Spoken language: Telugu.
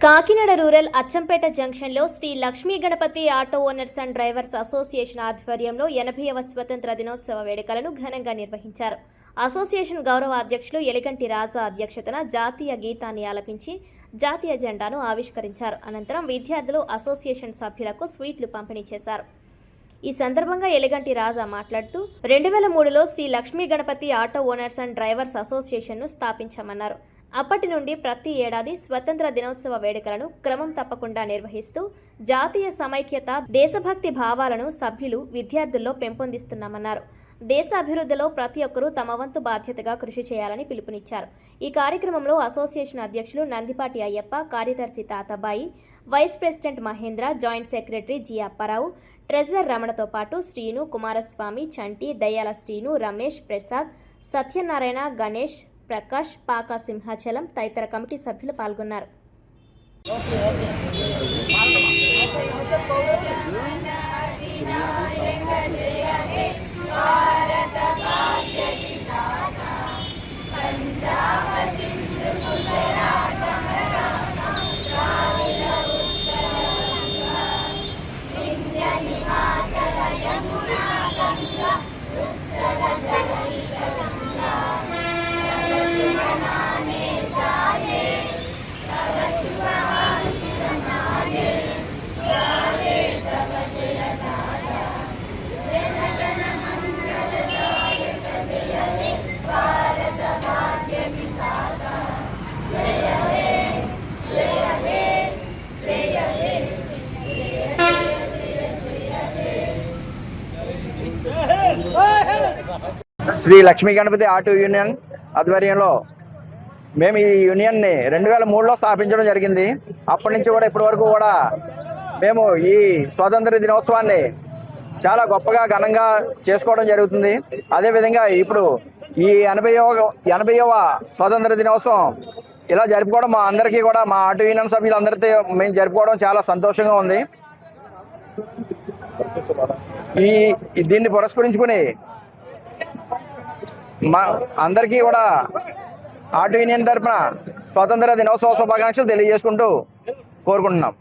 కాకినాడ రూరల్ అచ్చంపేట జంక్షన్లో Shri Lakshmi Ganapathi auto owners and drivers association ఆధ్వర్యంలో 80వ స్వతంత్ర దినోత్సవ వేడుకలను ఘనంగా నిర్వహించారు. అసోసియేషన్ గౌరవ అధ్యక్షులు ఎలిగంటి రాజా అధ్యక్షతన జాతీయ గీతాన్ని ఆలపించి జాతీయ జెండాను ఆవిష్కరించారు. అనంతరం విద్యార్థులు అసోసియేషన్ సభ్యులకు స్వీట్లు పంపిణీ చేశారు. ఈ సందర్భంగా ఎలిగంటి రాజా మాట్లాడుతూ 2003లో Sri Lakshmi Ganapathi auto owners and drivers అసోసియేషన్ను స్థాపించామన్నారు. అప్పటి నుండి ప్రతి ఏడాది స్వతంత్ర దినోత్సవ వేడుకలను క్రమం తప్పకుండా నిర్వహిస్తూ జాతీయ సమైక్యత, దేశభక్తి భావాలను సభ్యులు విద్యార్థుల్లో పెంపొందిస్తున్నామన్నారు. దేశ అభివృద్ధిలో ప్రతి ఒక్కరూ తమ వంతు బాధ్యతగా కృషి చేయాలని పిలుపునిచ్చారు. ఈ కార్యక్రమంలో అసోసియేషన్ అధ్యక్షులు నందిపాటి అయ్యప్ప, కార్యదర్శి Tatabai, vice president Mahendra, joint secretary G Apparao, treasurer రమణతో పాటు శ్రీను, కుమారస్వామి, చంటి, దయ్యాల శ్రీను, రమేష్, ప్రసాద్, సత్యనారాయణ, గణేష్, ప్రకాష్, పాకా సింహాచలం తదితర కమిటీ సభ్యులు పాల్గొన్నారు. శ్రీ లక్ష్మీ గణపతి ఆటో యూనియన్ ఆధ్వర్యంలో మేము ఈ యూనియన్ని 2003లో స్థాపించడం జరిగింది. అప్పటి నుంచి కూడా ఇప్పటి వరకు కూడా మేము ఈ స్వాతంత్ర దినోత్సవాన్ని చాలా గొప్పగా ఘనంగా చేసుకోవడం జరుగుతుంది. అదేవిధంగా ఇప్పుడు ఈ 80వ స్వాతంత్ర దినోత్సవం ఇలా జరుపుకోవడం మా అందరికీ కూడా, మా ఆటో యూనియన్ సభ్యులందరితో మేము జరుపుకోవడం చాలా సంతోషంగా ఉంది. దీన్ని పురస్కరించుకుని మా అందరికీ కూడా ఆటో యూనియన్ తరఫున స్వాతంత్ర దినోత్సవ శుభాకాంక్షలు తెలియజేసుకుంటూ కోరుకుంటున్నాం.